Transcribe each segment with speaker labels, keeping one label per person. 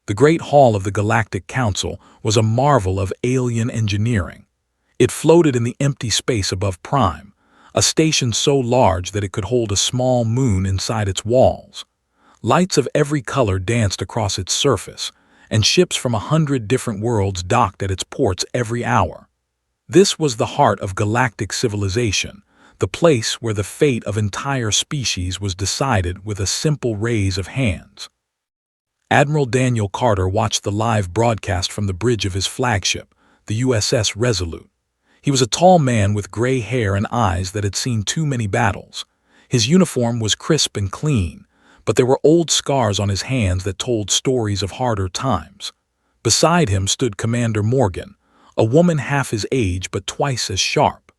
Speaker 1: The Great Hall of the Galactic Council was a marvel of alien engineering. It floated in the empty space above Prime, a station so large that it could hold a small moon inside its walls. Lights of every color danced across its surface, and ships from 100 different worlds docked at its ports every hour. This was the heart of galactic civilization, the place where the fate of entire species was decided with a simple raise of hands. Admiral Daniel Carter watched the live broadcast from the bridge of his flagship, the USS Resolute. He was a tall man with gray hair and eyes that had seen too many battles. His uniform was crisp and clean, but there were old scars on his hands that told stories of harder times. Beside him stood Commander Morgan, a woman half his age but twice as sharp.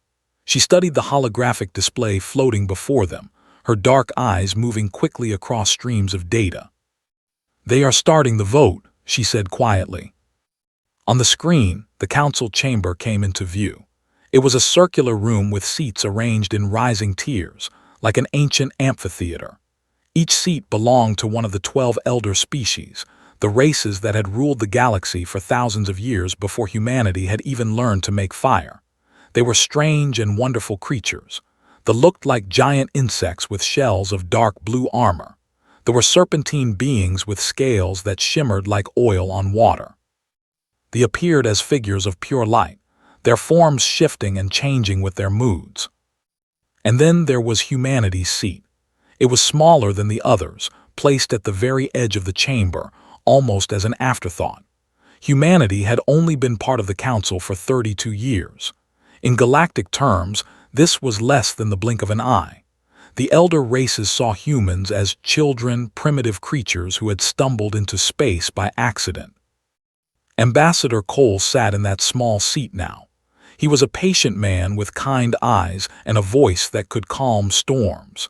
Speaker 1: She studied the holographic display floating before them, her dark eyes moving quickly across streams of data. "They are starting the vote," she said quietly. On the screen, the council chamber came into view. It was a circular room with seats arranged in rising tiers, like an ancient amphitheater. Each seat belonged to one of the 12 elder species, the races that had ruled the galaxy for thousands of years before humanity had even learned to make fire. They were strange and wonderful creatures. They looked like giant insects with shells of dark blue armor. There were serpentine beings with scales that shimmered like oil on water. They appeared as figures of pure light, their forms shifting and changing with their moods. And then there was humanity's seat. It was smaller than the others, placed at the very edge of the chamber, almost as an afterthought. Humanity had only been part of the council for 32 years. In galactic terms, this was less than the blink of an eye. The elder races saw humans as children, primitive creatures who had stumbled into space by accident. Ambassador Cole sat in that small seat now. He was a patient man with kind eyes and a voice that could calm storms.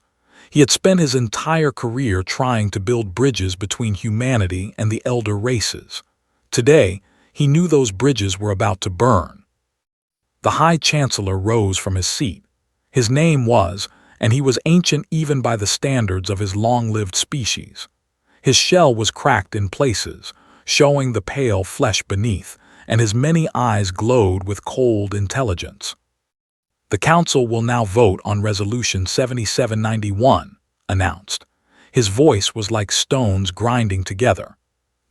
Speaker 1: He had spent his entire career trying to build bridges between humanity and the elder races. Today, he knew those bridges were about to burn. The High Chancellor rose from his seat. His name was, and he was ancient even by the standards of his long-lived species. His shell was cracked in places, showing the pale flesh beneath, and his many eyes glowed with cold intelligence. "The Council will now vote on Resolution 7791, announced. His voice was like stones grinding together.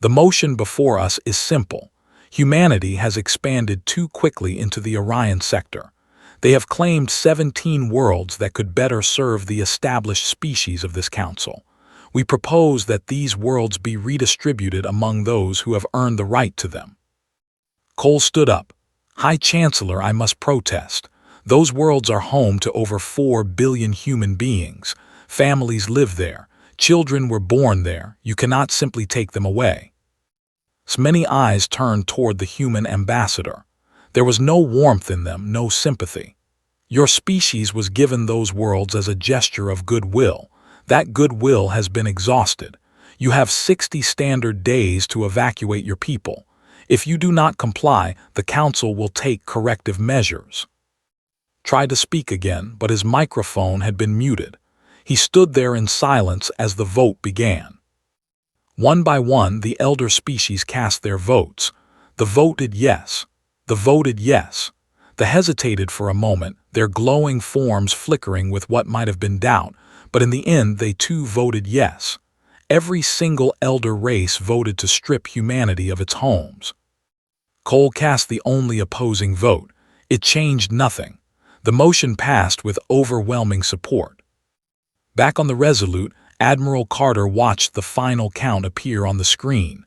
Speaker 1: "The motion before us is simple. Humanity has expanded too quickly into the Orion sector. They have claimed 17 worlds that could better serve the established species of this council. We propose that these worlds be redistributed among those who have earned the right to them." Cole stood up. "High Chancellor, I must protest. Those worlds are home to over 4 billion human beings. Families live there. Children were born there. You cannot simply take them away." Many eyes turned toward the human ambassador. There was no warmth in them, no sympathy. "Your species was given those worlds as a gesture of goodwill. That goodwill has been exhausted. You have 60 standard days to evacuate your people. If you do not comply, the council will take corrective measures." Tried to speak again, but his microphone had been muted. He stood there in silence as the vote began. One by one, the elder species cast their votes. The voted yes. The voted yes. They hesitated for a moment, their glowing forms flickering with what might have been doubt, but in the end they too voted yes. Every single elder race voted to strip humanity of its homes. Cole cast the only opposing vote. It changed nothing. The motion passed with overwhelming support. Back on the Resolute, Admiral Carter watched the final count appear on the screen.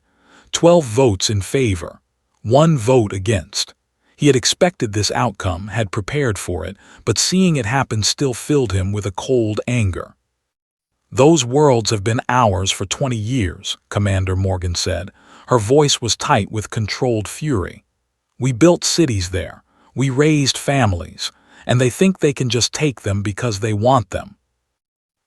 Speaker 1: 12 votes in favor. 1 vote against. He had expected this outcome, had prepared for it, but seeing it happen still filled him with a cold anger. "Those worlds have been ours for 20 years, Commander Morgan said. Her voice was tight with controlled fury. "We built cities there. We raised families, and they think they can just take them because they want them."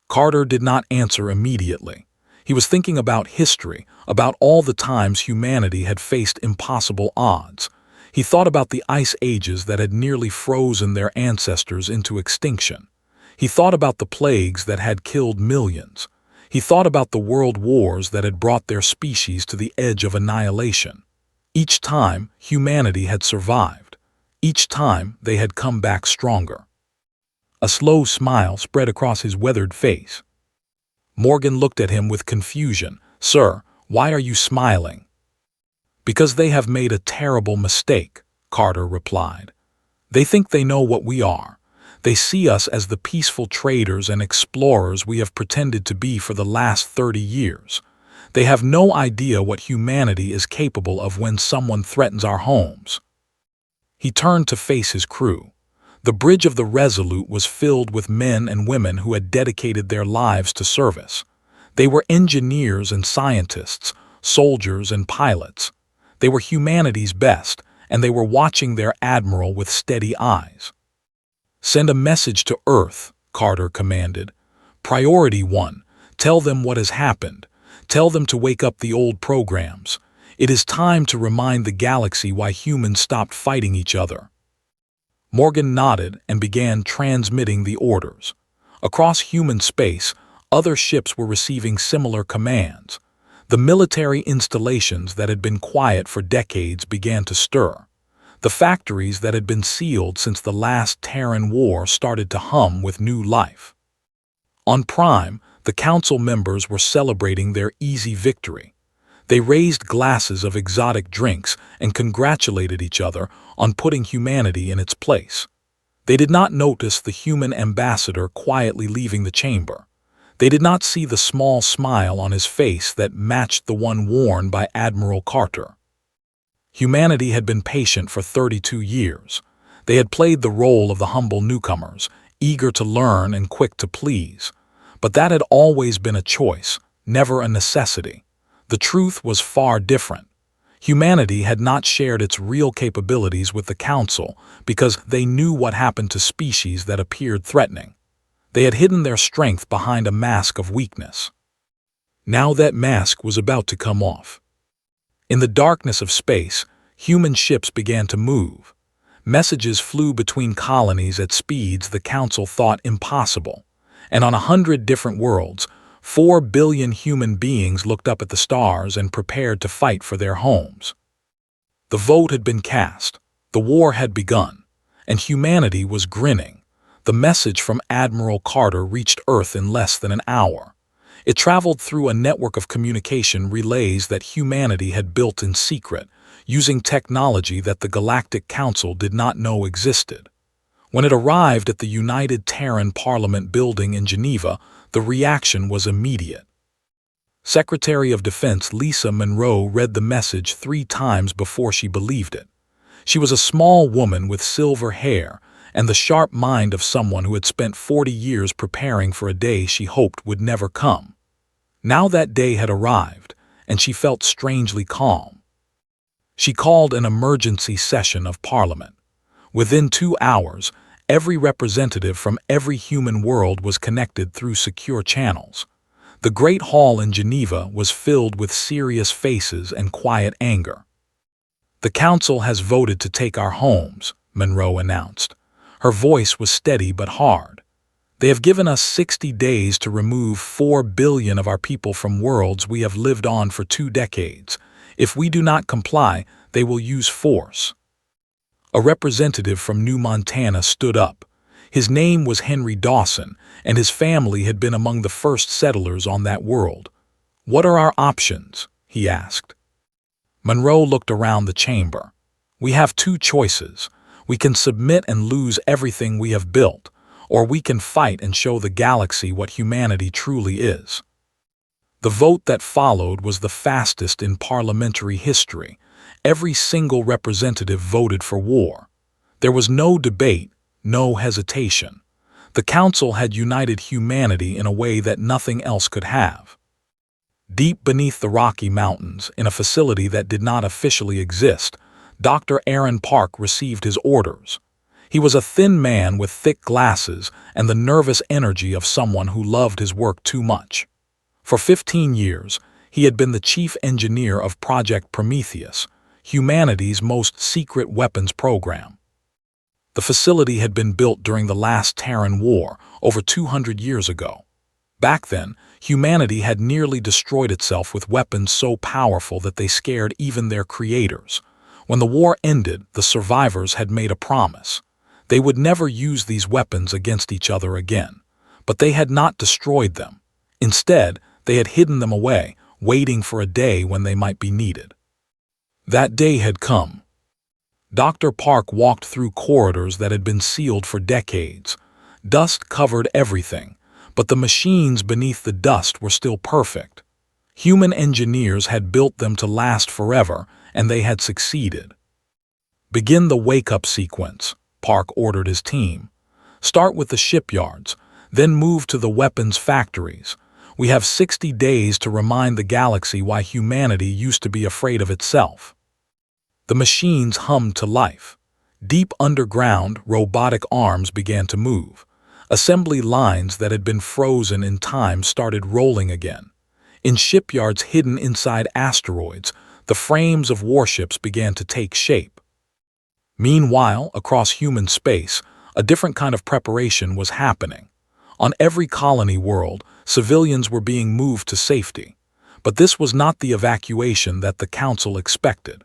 Speaker 1: Carter did not answer immediately. He was thinking about history, about all the times humanity had faced impossible odds. He thought about the ice ages that had nearly frozen their ancestors into extinction. He thought about the plagues that had killed millions. He thought about the world wars that had brought their species to the edge of annihilation. Each time, humanity had survived. Each time, they had come back stronger. A slow smile spread across his weathered face. Morgan looked at him with confusion. "Sir, why are you smiling?" "Because they have made a terrible mistake," Carter replied. "They think they know what we are. They see us as the peaceful traders and explorers we have pretended to be for the last 30 years. They have no idea what humanity is capable of when someone threatens our homes." He turned to face his crew. The bridge of the Resolute was filled with men and women who had dedicated their lives to service. They were engineers and scientists, soldiers and pilots. They were humanity's best, and they were watching their admiral with steady eyes. "Send a message to Earth," Carter commanded. "Priority 1, tell them what has happened. Tell them to wake up the old programs. It is time to remind the galaxy why humans stopped fighting each other." Morgan nodded and began transmitting the orders. Across human space, other ships were receiving similar commands. The military installations that had been quiet for decades began to stir. The factories that had been sealed since the last Terran War started to hum with new life. On Prime, the council members were celebrating their easy victory. They raised glasses of exotic drinks and congratulated each other on putting humanity in its place. They did not notice the human ambassador quietly leaving the chamber. They did not see the small smile on his face that matched the one worn by Admiral Carter. Humanity had been patient for 32 years. They had played the role of the humble newcomers, eager to learn and quick to please. But that had always been a choice, never a necessity. The truth was far different. Humanity had not shared its real capabilities with the Council because they knew what happened to species that appeared threatening. They had hidden their strength behind a mask of weakness. Now that mask was about to come off. In the darkness of space, human ships began to move. Messages flew between colonies at speeds the Council thought impossible. And on 100 different worlds, 4 billion human beings looked up at the stars and prepared to fight for their homes. The vote had been cast, the war had begun, and humanity was grinning. The message from Admiral Carter reached Earth in less than an hour. It traveled through a network of communication relays that humanity had built in secret, using technology that the Galactic Council did not know existed. When it arrived at the United Terran Parliament building in Geneva, the reaction was immediate. Secretary of Defense Lisa Monroe read the message 3 times before she believed it. She was a small woman with silver hair and the sharp mind of someone who had spent 40 years preparing for a day she hoped would never come. Now that day had arrived, and she felt strangely calm. She called an emergency session of Parliament. Within 2 hours, every representative from every human world was connected through secure channels. The Great Hall in Geneva was filled with serious faces and quiet anger. "The Council has voted to take our homes," Monroe announced. Her voice was steady but hard. "They have given us 60 days to remove 4 billion of our people from worlds we have lived on for 2 decades. If we do not comply, they will use force." A representative from New Montana stood up. His name was Henry Dawson, and his family had been among the first settlers on that world. "What are our options?" he asked. Monroe looked around the chamber. "We have 2 choices. We can submit and lose everything we have built, or we can fight and show the galaxy what humanity truly is." The vote that followed was the fastest in parliamentary history. Every single representative voted for war. There was no debate, no hesitation. The Council had united humanity in a way that nothing else could have. Deep beneath the Rocky Mountains, in a facility that did not officially exist, Dr. Aaron Park received his orders. He was a thin man with thick glasses and the nervous energy of someone who loved his work too much. For 15 years, he had been the chief engineer of Project Prometheus, humanity's most secret weapons program. The facility had been built during the last Terran War, over 200 years ago. Back then, humanity had nearly destroyed itself with weapons so powerful that they scared even their creators. When the war ended, the survivors had made a promise. They would never use these weapons against each other again. But they had not destroyed them. Instead, they had hidden them away, waiting for a day when they might be needed. That day had come. Dr. Park walked through corridors that had been sealed for decades. Dust covered everything, but the machines beneath the dust were still perfect. Human engineers had built them to last forever, and they had succeeded. "Begin the wake-up sequence," Park ordered his team. "Start with the shipyards, then move to the weapons factories. We have 60 days to remind the galaxy why humanity used to be afraid of itself." The machines hummed to life. Deep underground, robotic arms began to move. Assembly lines that had been frozen in time started rolling again. In shipyards hidden inside asteroids, the frames of warships began to take shape. Meanwhile, across human space, a different kind of preparation was happening. On every colony world, civilians were being moved to safety. But this was not the evacuation that the Council expected.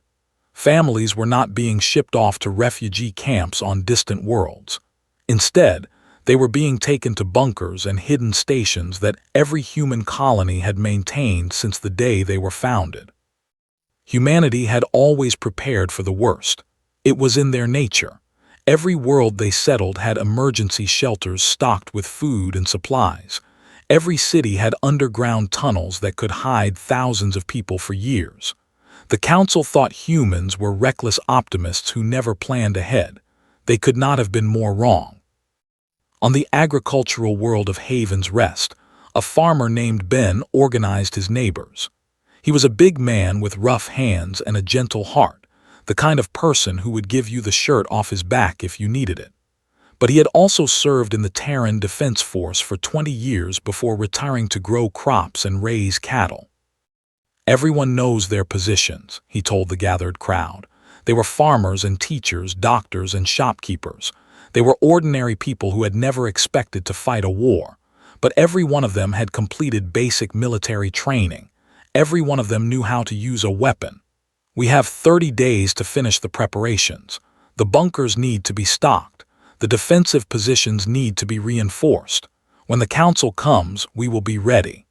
Speaker 1: Families were not being shipped off to refugee camps on distant worlds. Instead, they were being taken to bunkers and hidden stations that every human colony had maintained since the day they were founded. Humanity had always prepared for the worst. It was in their nature. Every world they settled had emergency shelters stocked with food and supplies. Every city had underground tunnels that could hide thousands of people for years. The Council thought humans were reckless optimists who never planned ahead. They could not have been more wrong. On the agricultural world of Haven's Rest, a farmer named Ben organized his neighbors. He was a big man with rough hands and a gentle heart, the kind of person who would give you the shirt off his back if you needed it. But he had also served in the Terran Defense Force for 20 years before retiring to grow crops and raise cattle. "Everyone knows their positions," he told the gathered crowd. They were farmers and teachers, doctors and shopkeepers. They were ordinary people who had never expected to fight a war. But every one of them had completed basic military training. Every one of them knew how to use a weapon. "We have 30 days to finish the preparations. The bunkers need to be stocked. The defensive positions need to be reinforced. When the Council comes, we will be ready."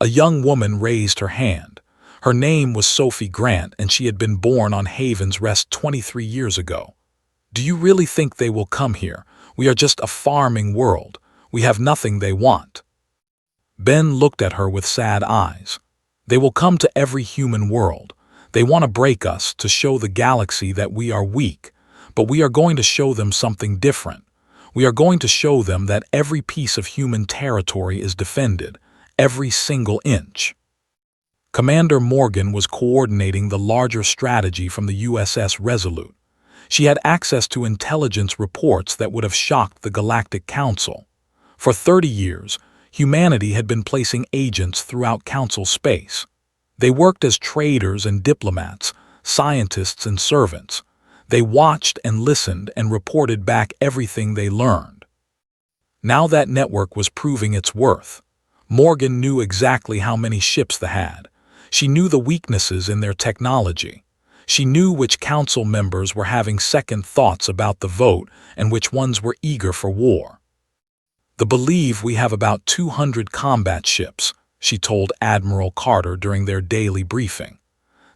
Speaker 1: A young woman raised her hand. Her name was Sophie Grant, and she had been born on Haven's Rest 23 years ago. "Do you really think they will come here? We are just a farming world. We have nothing they want." Ben looked at her with sad eyes. "They will come to every human world. They want to break us, to show the galaxy that we are weak. But we are going to show them something different. We are going to show them that every piece of human territory is defended. Every single inch." Commander Morgan was coordinating the larger strategy from the USS Resolute. She had access to intelligence reports that would have shocked the Galactic Council. For 30 years, humanity had been placing agents throughout Council space. They worked as traders and diplomats, scientists and servants. They watched and listened and reported back everything they learned. Now that network was proving its worth. Morgan knew exactly how many ships they had. She knew the weaknesses in their technology. She knew which council members were having second thoughts about the vote and which ones were eager for war. "They believe we have about 200 combat ships," she told Admiral Carter during their daily briefing.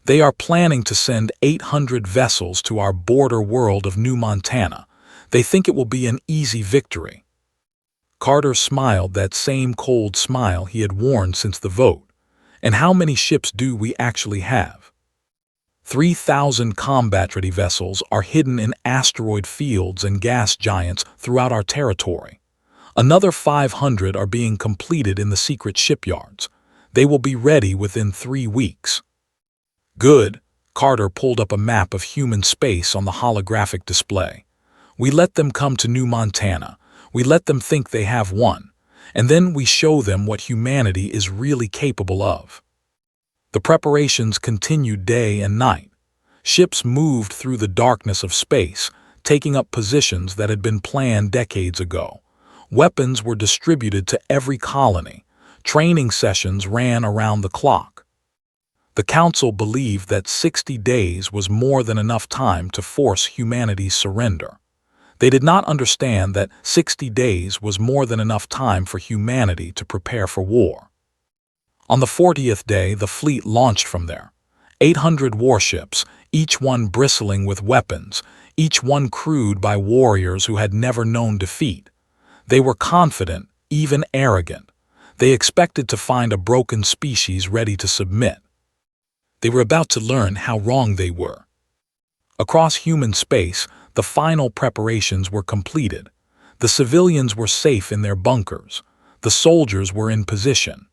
Speaker 1: "They are planning to send 800 vessels to our border world of New Montana. They think it will be an easy victory." Carter smiled, that same cold smile he had worn since the vote. "And how many ships do we actually have?" 3,000 combat-ready vessels are hidden in asteroid fields and gas giants throughout our territory. Another 500 are being completed in the secret shipyards. They will be ready within 3 weeks. "Good." Carter pulled up a map of human space on the holographic display. "We let them come to New Montana. We let them think they have won. And then we show them what humanity is really capable of." The preparations continued day and night. Ships moved through the darkness of space, taking up positions that had been planned decades ago. Weapons were distributed to every colony. Training sessions ran around the clock. The Council believed that 60 days was more than enough time to force humanity's surrender. They did not understand that 60 days was more than enough time for humanity to prepare for war. On the 40th day, the fleet launched from there. 800 warships, each one bristling with weapons, each one crewed by warriors who had never known defeat. They were confident, even arrogant. They expected to find a broken species ready to submit. They were about to learn how wrong they were. Across human space, the final preparations were completed. The civilians were safe in their bunkers. The soldiers were in position.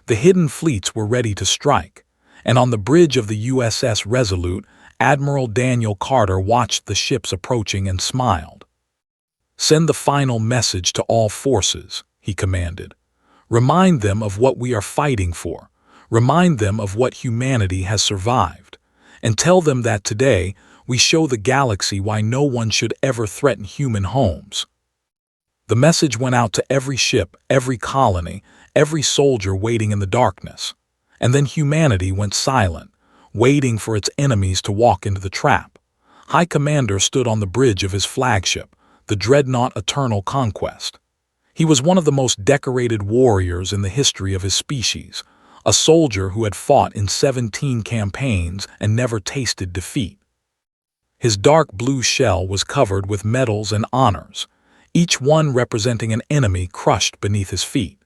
Speaker 1: The hidden fleets were ready to strike. And on the bridge of the USS Resolute, Admiral Daniel Carter watched the ships approaching and smiled. "Send the final message to all forces," he commanded. "Remind them of what we are fighting for. Remind them of what humanity has survived. And tell them that today we show the galaxy why no one should ever threaten human homes." The message went out to every ship, every colony, every soldier waiting in the darkness. And then humanity went silent, waiting for its enemies to walk into the trap. High Commander stood on the bridge of his flagship, the dreadnought Eternal Conquest. He was one of the most decorated warriors in the history of his species, a soldier who had fought in 17 campaigns and never tasted defeat. His dark blue shell was covered with medals and honors, each one representing an enemy crushed beneath his feet.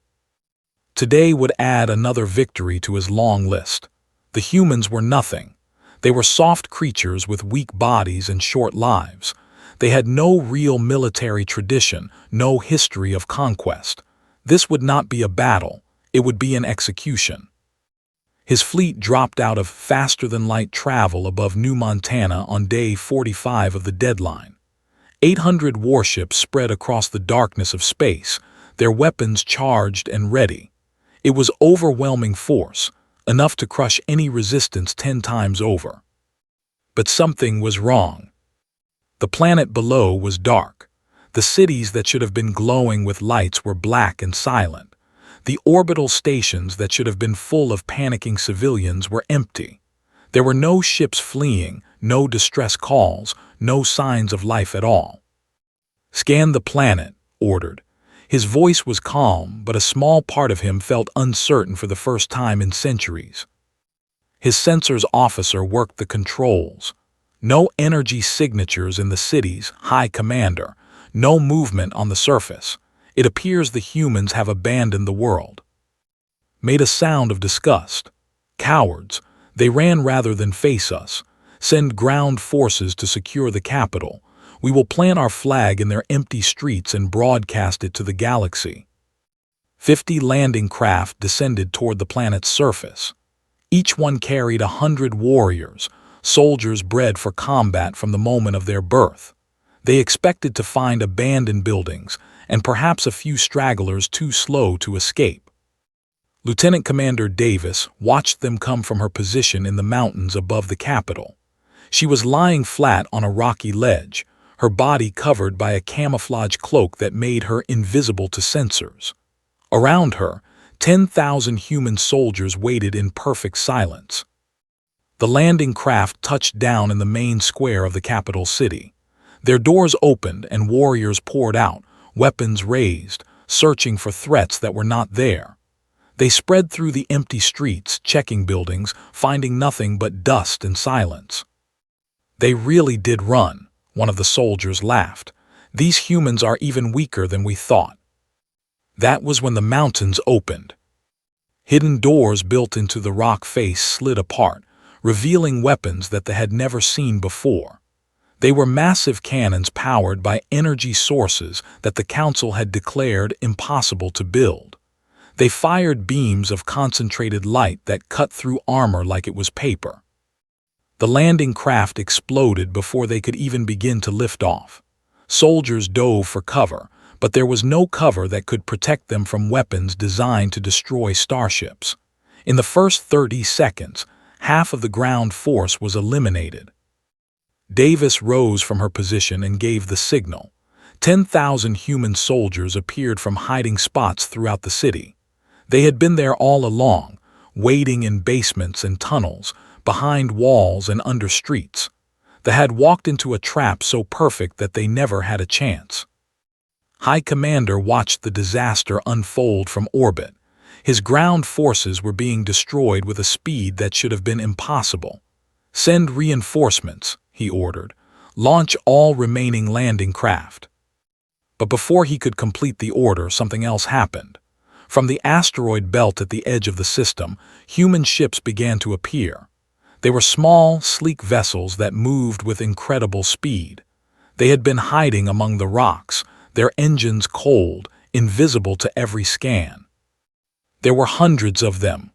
Speaker 1: Today would add another victory to his long list. The humans were nothing. They were soft creatures with weak bodies and short lives. They had no real military tradition, no history of conquest. This would not be a battle, it would be an execution. His fleet dropped out of faster-than-light travel above New Montana on day 45 of the deadline. 800 warships spread across the darkness of space, their weapons charged and ready. It was overwhelming force, enough to crush any resistance 10 times over. But something was wrong. The planet below was dark. The cities that should have been glowing with lights were black and silent. The orbital stations that should have been full of panicking civilians were empty. There were no ships fleeing, no distress calls, no signs of life at all. "Scan the planet," ordered. His voice was calm, but a small part of him felt uncertain for the first time in centuries. His sensors officer worked the controls. No energy signatures in the cities, High Commander. No movement on the surface. It appears the humans have abandoned the world. Made a sound of disgust. "Cowards. They ran rather than face us. Send ground forces to secure the capital. We will plant our flag in their empty streets and broadcast it to the galaxy." 50 landing craft descended toward the planet's surface. Each one carried 100 warriors, soldiers bred for combat from the moment of their birth. They expected to find abandoned buildings, and perhaps a few stragglers too slow to escape. Lieutenant Commander Davis watched them come from her position in the mountains above the capital. She was lying flat on a rocky ledge, her body covered by a camouflage cloak that made her invisible to sensors. Around her, 10,000 human soldiers waited in perfect silence. The landing craft touched down in the main square of the capital city. Their doors opened and warriors poured out, weapons raised, searching for threats that were not there. They spread through the empty streets, checking buildings, finding nothing but dust and silence. "They really did run," one of the soldiers laughed. "These humans are even weaker than we thought." That was when the mountains opened. Hidden doors built into the rock face slid apart, revealing weapons that they had never seen before. They were massive cannons powered by energy sources that the Council had declared impossible to build. They fired beams of concentrated light that cut through armor like it was paper. The landing craft exploded before they could even begin to lift off. Soldiers dove for cover, but there was no cover that could protect them from weapons designed to destroy starships. In the first 30 seconds, half of the ground force was eliminated. Davis rose from her position and gave the signal. 10,000 human soldiers appeared from hiding spots throughout the city. They had been there all along, waiting in basements and tunnels, behind walls and under streets. They had walked into a trap so perfect that they never had a chance. High Commander watched the disaster unfold from orbit. His ground forces were being destroyed with a speed that should have been impossible. "Send reinforcements," he ordered. "Launch all remaining landing craft." But before he could complete the order, something else happened. From the asteroid belt at the edge of the system, human ships began to appear. They were small, sleek vessels that moved with incredible speed. They had been hiding among the rocks, their engines cold, invisible to every scan. There were hundreds of them.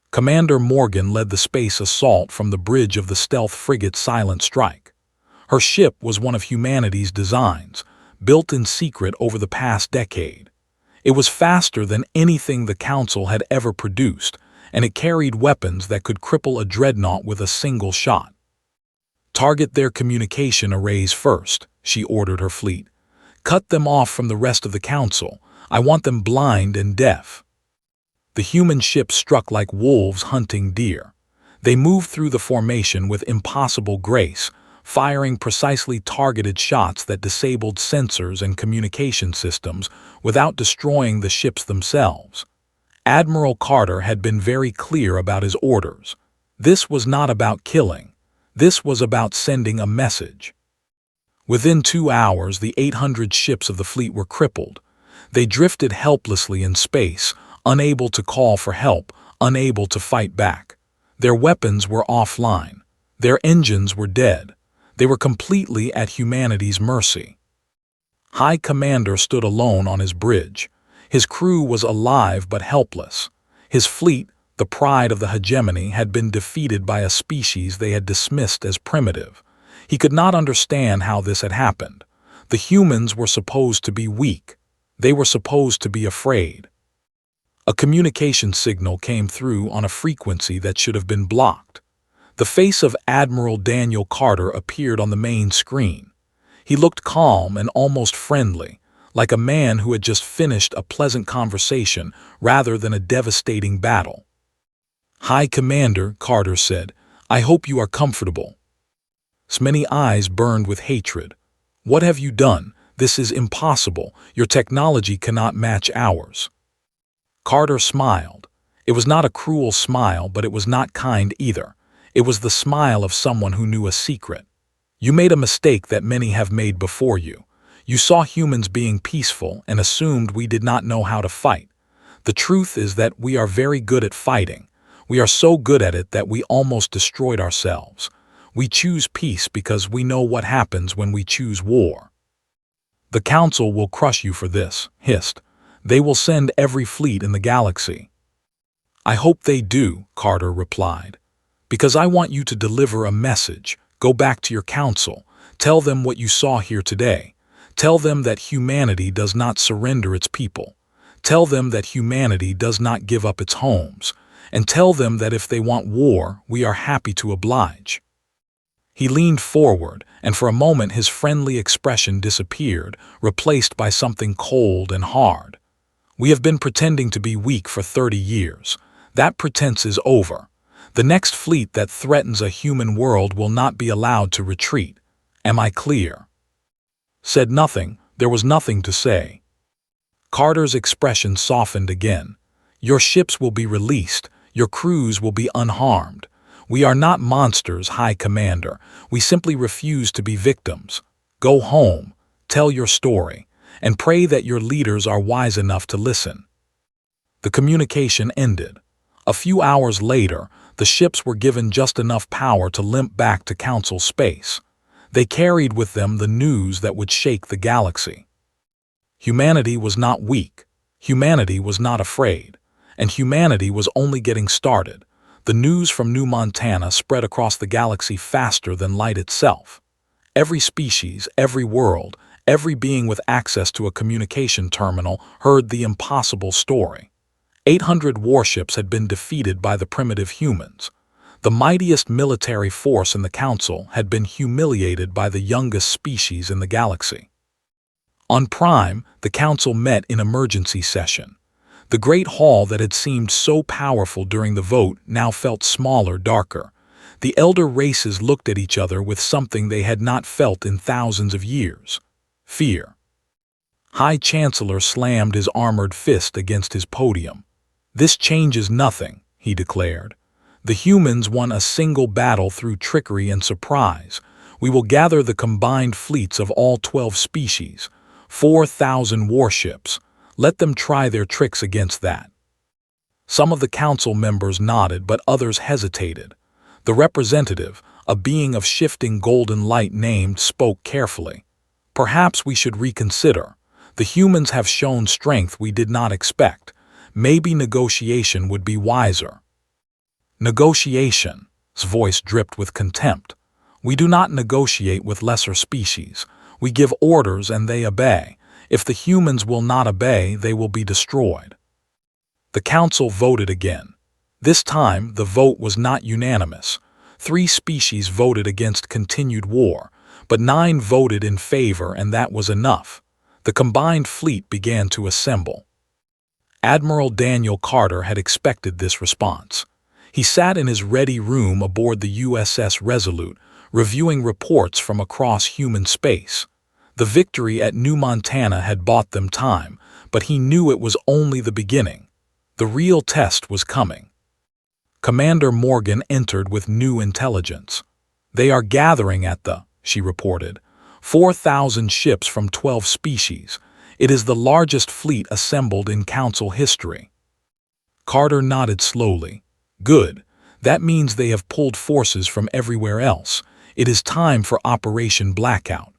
Speaker 1: Commander Morgan led the space assault from the bridge of the stealth frigate Silent Strike. Her ship was one of humanity's designs, built in secret over the past decade. It was faster than anything the Council had ever produced, and it carried weapons that could cripple a dreadnought with a single shot. "Target their communication arrays first," she ordered her fleet. "Cut them off from the rest of the Council. I want them blind and deaf." The human ships struck like wolves hunting deer. They moved through the formation with impossible grace, firing precisely targeted shots that disabled sensors and communication systems without destroying the ships themselves. Admiral Carter had been very clear about his orders. This was not about killing. This was about sending a message. Within 2 hours, the 800 ships of the fleet were crippled. They drifted helplessly in space, unable to call for help, unable to fight back. Their weapons were offline. Their engines were dead. They were completely at humanity's mercy. High Commander stood alone on his bridge. His crew was alive but helpless. His fleet, the pride of the hegemony, had been defeated by a species they had dismissed as primitive. He could not understand how this had happened. The humans were supposed to be weak. They were supposed to be afraid. A communication signal came through on a frequency that should have been blocked. The face of Admiral Daniel Carter appeared on the main screen. He looked calm and almost friendly, like a man who had just finished a pleasant conversation rather than a devastating battle. "High Commander," Carter said, "I hope you are comfortable." Many eyes burned with hatred. "What have you done? This is impossible. Your technology cannot match ours." Carter smiled. It was not a cruel smile, but it was not kind either. It was the smile of someone who knew a secret. "You made a mistake that many have made before you. You saw humans being peaceful and assumed we did not know how to fight. The truth is that we are very good at fighting. We are so good at it that we almost destroyed ourselves. We choose peace because we know what happens when we choose war." "The Council will crush you for this," hissed. "They will send every fleet in the galaxy." "I hope they do," Carter replied. "Because I want you to deliver a message. Go back to your council. Tell them what you saw here today. Tell them that humanity does not surrender its people. Tell them that humanity does not give up its homes. And tell them that if they want war, we are happy to oblige." He leaned forward, and for a moment his friendly expression disappeared, replaced by something cold and hard. "We have been pretending to be weak for 30 years. That pretense is over. The next fleet that threatens a human world will not be allowed to retreat. Am I clear?" Said nothing. There was nothing to say. Carter's expression softened again. "Your ships will be released. Your crews will be unharmed. We are not monsters, High Commander. We simply refuse to be victims. Go home, tell your story, and pray that your leaders are wise enough to listen." The communication ended. A few hours later, the ships were given just enough power to limp back to Council space. They carried with them the news that would shake the galaxy. Humanity was not weak. Humanity was not afraid. And humanity was only getting started. The news from New Montana spread across the galaxy faster than light itself. Every species, every world, every being with access to a communication terminal heard the impossible story. 800 warships had been defeated by the primitive humans. The mightiest military force in the Council had been humiliated by the youngest species in the galaxy. On Prime, the council met in emergency session. The great hall that had seemed so powerful during the vote now felt smaller, darker. The elder races looked at each other with something they had not felt in thousands of years: fear. High Chancellor slammed his armored fist against his podium. "This changes nothing," he declared. "The humans won a single battle through trickery and surprise. We will gather the combined fleets of all 12 species, 4,000 warships. Let them try their tricks against that." Some of the council members nodded, but others hesitated. The representative, a being of shifting golden light named, spoke carefully. "Perhaps we should reconsider. The humans have shown strength we did not expect. Maybe negotiation would be wiser." "Negotiation?" His voice dripped with contempt. "We do not negotiate with lesser species. We give orders and they obey. If the humans will not obey, they will be destroyed." The council voted again. This time, the vote was not unanimous. 3 species voted against continued war, but 9 voted in favor, and that was enough. The combined fleet began to assemble. Admiral Daniel Carter had expected this response. He sat in his ready room aboard the USS Resolute, reviewing reports from across human space. The victory at New Montana had bought them time, but he knew it was only the beginning. The real test was coming. Commander Morgan entered with new intelligence. "They are gathering at the," she reported, 4,000 ships from 12 species. It is the largest fleet assembled in council history. Carter nodded slowly. "Good. That means they have pulled forces from everywhere else. It is time for Operation Blackout."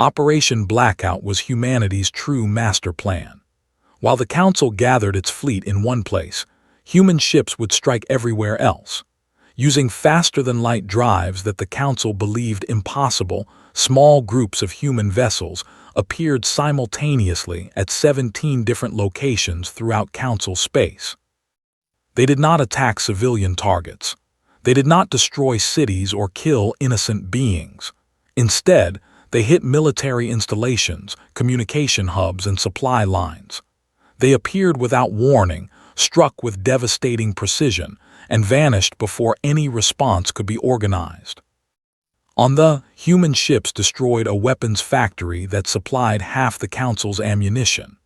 Speaker 1: Operation Blackout was humanity's true master plan. While the council gathered its fleet in one place, human ships would strike everywhere else. Using faster-than-light drives that the council believed impossible, small groups of human vessels appeared simultaneously at 17 different locations throughout council space. They did not attack civilian targets. They did not destroy cities or kill innocent beings. Instead, they hit military installations, communication hubs, and supply lines. They appeared without warning, struck with devastating precision, and vanished before any response could be organized. On the human ships destroyed a weapons factory that supplied half the council's ammunition.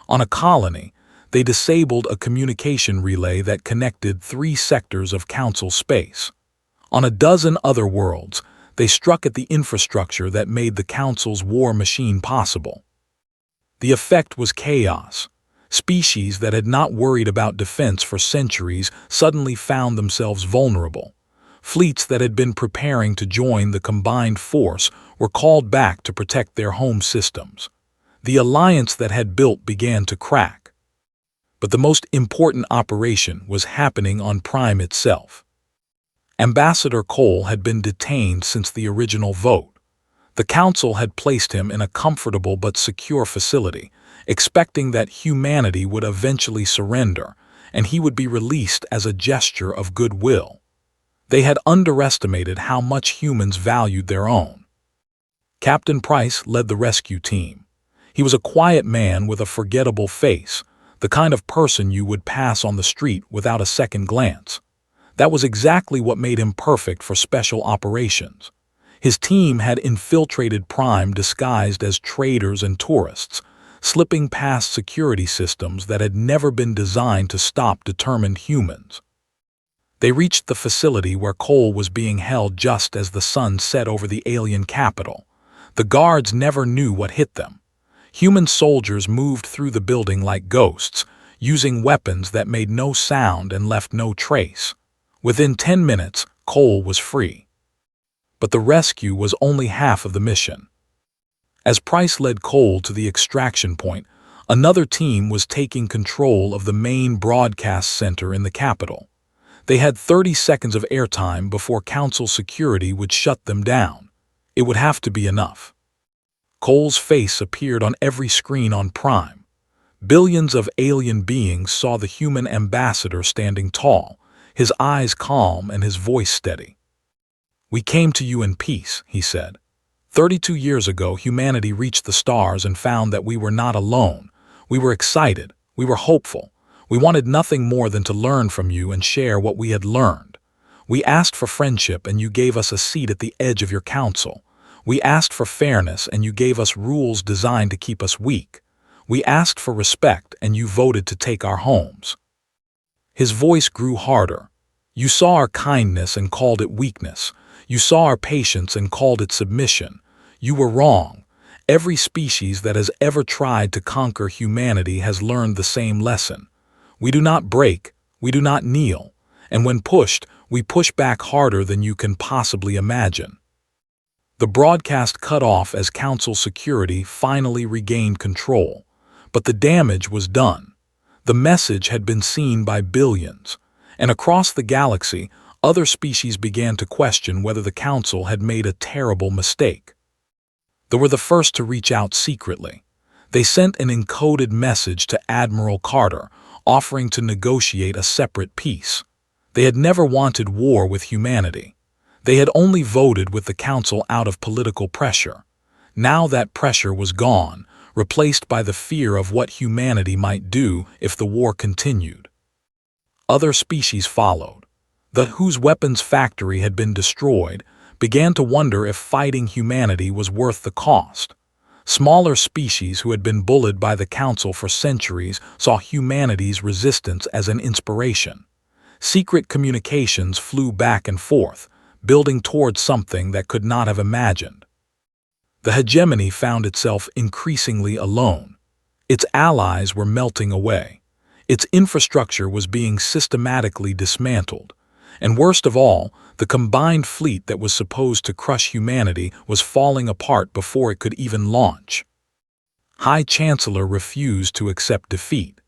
Speaker 1: On a colony, they disabled a communication relay that connected 3 sectors of council space. On a dozen other worlds, they struck at the infrastructure that made the council's war machine possible. The effect was chaos. Species that had not worried about defense for centuries suddenly found themselves vulnerable. Fleets that had been preparing to join the combined force were called back to protect their home systems. The alliance that had built began to crack. But the most important operation was happening on Prime itself. Ambassador Cole had been detained since the original vote. The council had placed him in a comfortable but secure facility, expecting that humanity would eventually surrender, and he would be released as a gesture of goodwill. They had underestimated how much humans valued their own. Captain Price led the rescue team. He was a quiet man with a forgettable face, the kind of person you would pass on the street without a second glance. That was exactly what made him perfect for special operations. His team had infiltrated Prime disguised as traders and tourists, slipping past security systems that had never been designed to stop determined humans. They reached the facility where Cole was being held just as the sun set over the alien capital. The guards never knew what hit them. Human soldiers moved through the building like ghosts, using weapons that made no sound and left no trace. Within 10 minutes, Cole was free. But the rescue was only half of the mission. As Price led Cole to the extraction point, another team was taking control of the main broadcast center in the capital. They had 30 seconds of airtime before council security would shut them down. It would have to be enough. Cole's face appeared on every screen on Prime. Billions of alien beings saw the human ambassador standing tall, his eyes calm and his voice steady. "We came to you in peace," he said. 32 years ago, humanity reached the stars and found that we were not alone. We were excited. We were hopeful. We wanted nothing more than to learn from you and share what we had learned. We asked for friendship and you gave us a seat at the edge of your council. We asked for fairness and you gave us rules designed to keep us weak. We asked for respect and you voted to take our homes. His voice grew harder. You saw our kindness and called it weakness. You saw our patience and called it submission. You were wrong. Every species that has ever tried to conquer humanity has learned the same lesson. We do not break, we do not kneel, and when pushed, we push back harder than you can possibly imagine. The broadcast cut off as Council security finally regained control, but the damage was done. The message had been seen by billions, and across the galaxy, other species began to question whether the Council had made a terrible mistake. They were the first to reach out secretly. They sent an encoded message to Admiral Carter, offering to negotiate a separate peace. They had never wanted war with humanity. They had only voted with the Council out of political pressure. Now that pressure was gone, replaced by the fear of what humanity might do if the war continued. Other species followed. The whose weapons factory had been destroyed began to wonder if fighting humanity was worth the cost. Smaller species who had been bullied by the Council for centuries saw humanity's resistance as an inspiration. Secret communications flew back and forth, building towards something that could not have imagined. The hegemony found itself increasingly alone. Its allies were melting away. Its infrastructure was being systematically dismantled. And worst of all, the combined fleet that was supposed to crush humanity was falling apart before it could even launch. High Chancellor refused to accept defeat.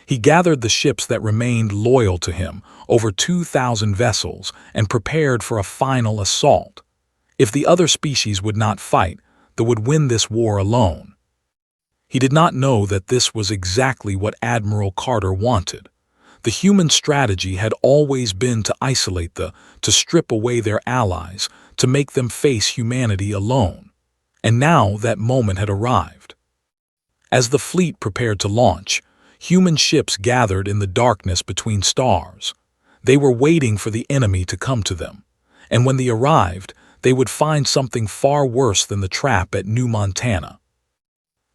Speaker 1: He gathered the ships that remained loyal to him, over 2,000 vessels, and prepared for a final assault. If the other species would not fight, they would win this war alone. He did not know that this was exactly what Admiral Carter wanted. The human strategy had always been to isolate to strip away their allies, to make them face humanity alone. And now that moment had arrived. As the fleet prepared to launch, human ships gathered in the darkness between stars. They were waiting for the enemy to come to them. And when they arrived, they would find something far worse than the trap at New Montana.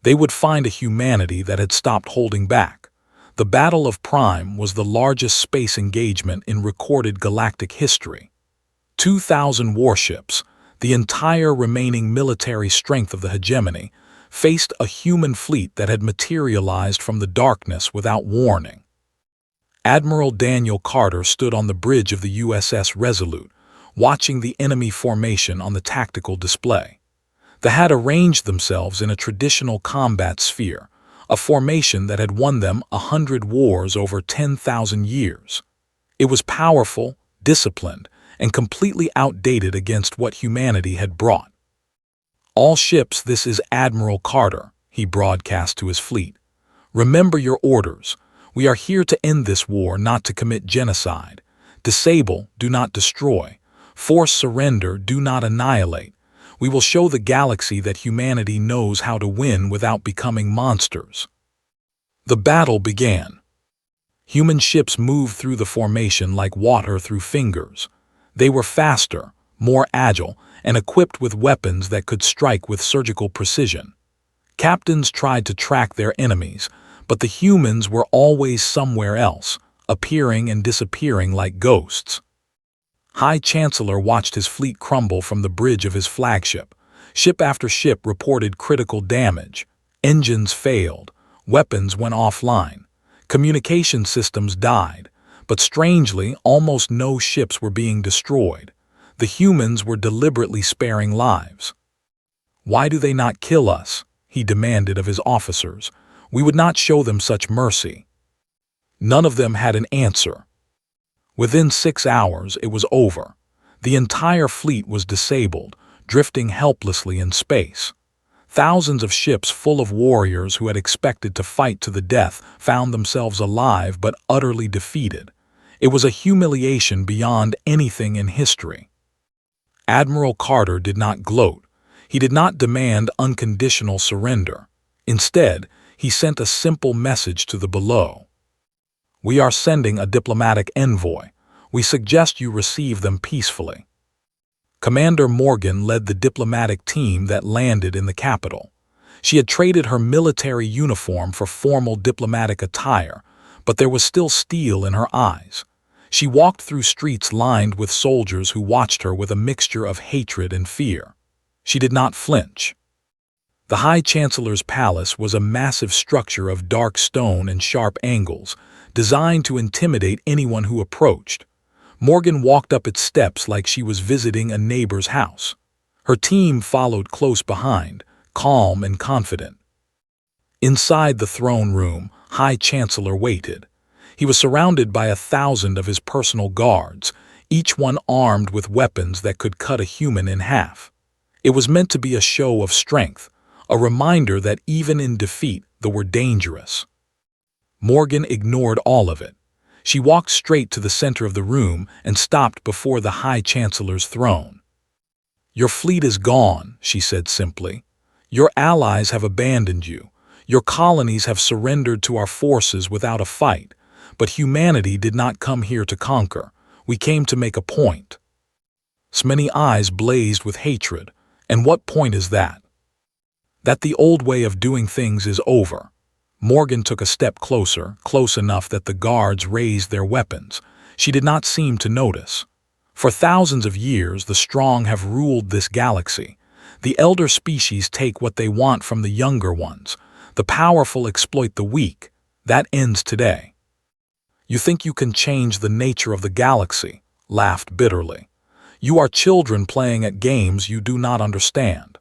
Speaker 1: They would find a humanity that had stopped holding back. The Battle of Prime was the largest space engagement in recorded galactic history. 2,000 warships, the entire remaining military strength of the hegemony, faced a human fleet that had materialized from the darkness without warning. Admiral Daniel Carter stood on the bridge of the USS Resolute, watching the enemy formation on the tactical display. They had arranged themselves in a traditional combat sphere, a formation that had won them 100 wars over 10,000 years. It was powerful, disciplined, and completely outdated against what humanity had brought. "All ships, this is Admiral Carter," he broadcast to his fleet. "Remember your orders. We are here to end this war, not to commit genocide. Disable, do not destroy. Force surrender, do not annihilate. We will show the galaxy that humanity knows how to win without becoming monsters." The battle began. Human ships moved through the formation like water through fingers. They were faster, more agile, and equipped with weapons that could strike with surgical precision. Captains tried to track their enemies, but the humans were always somewhere else, appearing and disappearing like ghosts. High Chancellor watched his fleet crumble from the bridge of his flagship. Ship after ship reported critical damage. Engines failed. Weapons went offline. Communication systems died. But strangely, almost no ships were being destroyed. The humans were deliberately sparing lives. "Why do they not kill us?" he demanded of his officers. "We would not show them such mercy." None of them had an answer. Within 6 hours, it was over. The entire fleet was disabled, drifting helplessly in space. Thousands of ships full of warriors who had expected to fight to the death found themselves alive but utterly defeated. It was a humiliation beyond anything in history. Admiral Carter did not gloat. He did not demand unconditional surrender. Instead, he sent a simple message to the below. We are sending a diplomatic envoy. We suggest you receive them peacefully. Commander Morgan led the diplomatic team that landed in the capital. She had traded her military uniform for formal diplomatic attire, but there was still steel in her eyes. She walked through streets lined with soldiers who watched her with a mixture of hatred and fear. She did not flinch. The High Chancellor's palace was a massive structure of dark stone and sharp angles, designed to intimidate anyone who approached. Morgan walked up its steps like she was visiting a neighbor's house. Her team followed close behind, calm and confident. Inside the throne room, High Chancellor waited. He was surrounded by 1,000 of his personal guards, each one armed with weapons that could cut a human in half. It was meant to be a show of strength, a reminder that even in defeat they were dangerous. Morgan ignored all of it. She walked straight to the center of the room and stopped before the High Chancellor's throne. "Your fleet is gone," she said simply. "Your allies have abandoned you. Your colonies have surrendered to our forces without a fight. But humanity did not come here to conquer. We came to make a point." Many eyes blazed with hatred. "And what point is that?" "That the old way of doing things is over." Morgan took a step closer, close enough that the guards raised their weapons. She did not seem to notice. For thousands of years, the strong have ruled this galaxy. The elder species take what they want from the younger ones. The powerful exploit the weak. That ends today. "You think you can change the nature of the galaxy?" laughed bitterly. "You are children playing at games you do not understand."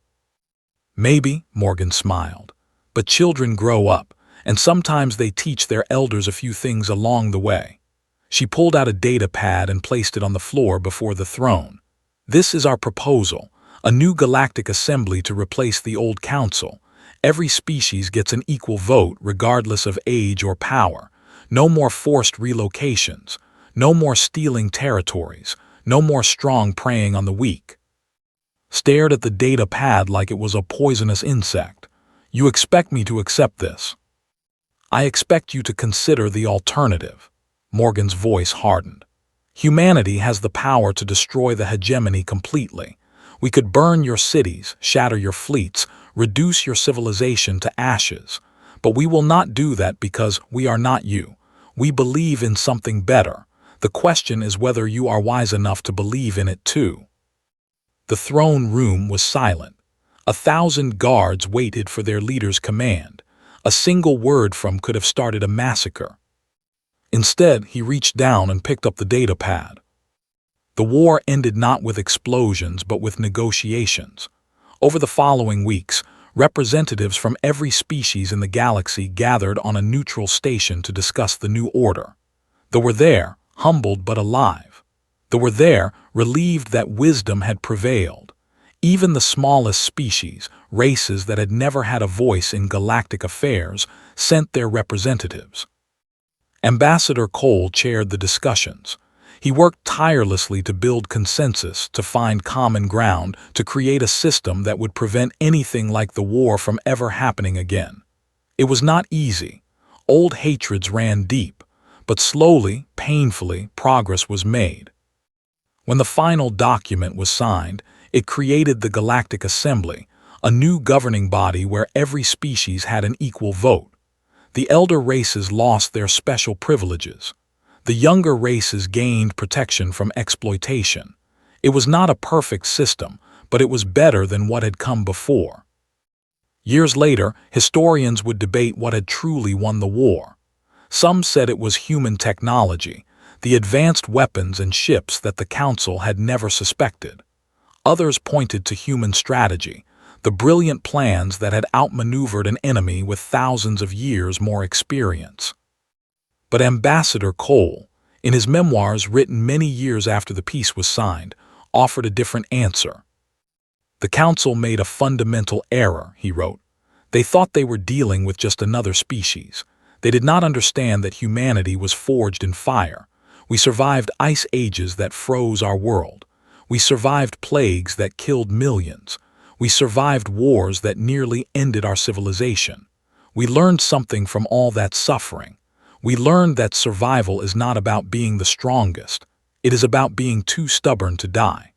Speaker 1: "Maybe," Morgan smiled, "but children grow up, and sometimes they teach their elders a few things along the way." She pulled out a data pad and placed it on the floor before the throne. "This is our proposal, a new galactic assembly to replace the old council. Every species gets an equal vote regardless of age or power. No more forced relocations. No more stealing territories. No more strong preying on the weak." Stared at the data pad like it was a poisonous insect. "You expect me to accept this?" "I expect you to consider the alternative." Morgan's voice hardened. "Humanity has the power to destroy the hegemony completely. We could burn your cities, shatter your fleets, reduce your civilization to ashes. But we will not do that because we are not you. We believe in something better. The question is whether you are wise enough to believe in it too." The throne room was silent. 1,000 guards waited for their leader's command. A single word from could have started a massacre. Instead, he reached down and picked up the data pad. The war ended not with explosions but with negotiations. Over the following weeks, representatives from every species in the galaxy gathered on a neutral station to discuss the new order. They were there, humbled but alive. They were there, relieved that wisdom had prevailed. Even the smallest species, races that had never had a voice in galactic affairs, sent their representatives. Ambassador Cole chaired the discussions. He worked tirelessly to build consensus, to find common ground, to create a system that would prevent anything like the war from ever happening again. It was not easy. Old hatreds ran deep, but slowly, painfully, progress was made. When the final document was signed, it created the Galactic Assembly, a new governing body where every species had an equal vote. The elder races lost their special privileges. The younger races gained protection from exploitation. It was not a perfect system, but it was better than what had come before. Years later, historians would debate what had truly won the war. Some said it was human technology, the advanced weapons and ships that the Council had never suspected. Others pointed to human strategy, the brilliant plans that had outmaneuvered an enemy with thousands of years more experience. But Ambassador Cole, in his memoirs written many years after the peace was signed, offered a different answer. "The Council made a fundamental error," he wrote. "They thought they were dealing with just another species. They did not understand that humanity was forged in fire. We survived ice ages that froze our world. We survived plagues that killed millions. We survived wars that nearly ended our civilization. We learned something from all that suffering. We learned that survival is not about being the strongest. It is about being too stubborn to die.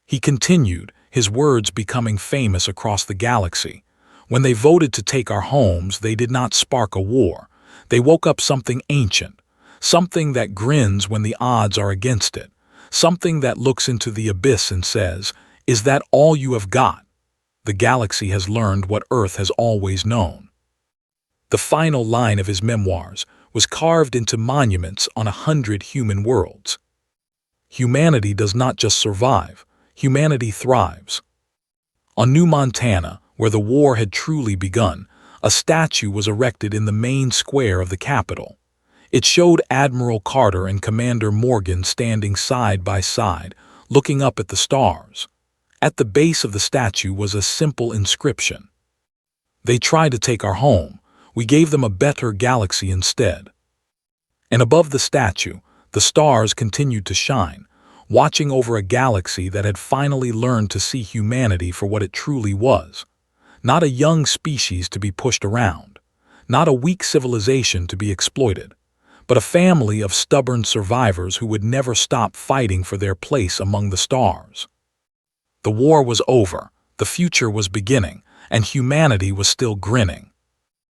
Speaker 1: He continued, his words becoming famous across the galaxy. When they voted to take our homes, they did not spark a war. They woke up something ancient, something that grins when the odds are against it, something that looks into the abyss and says, "Is that all you have got?" The galaxy has learned what Earth has always known. The final line of his memoirs was carved into monuments on 100 human worlds. Humanity does not just survive, humanity thrives. On New Montana, where the war had truly begun, a statue was erected in the main square of the capital. It showed Admiral Carter and Commander Morgan standing side by side, looking up at the stars. At the base of the statue was a simple inscription. "They tried to take our home. We gave them a better galaxy instead." And above the statue, the stars continued to shine, watching over a galaxy that had finally learned to see humanity for what it truly was. Not a young species to be pushed around, not a weak civilization to be exploited, but a family of stubborn survivors who would never stop fighting for their place among the stars. The war was over, the future was beginning, and humanity was still grinning.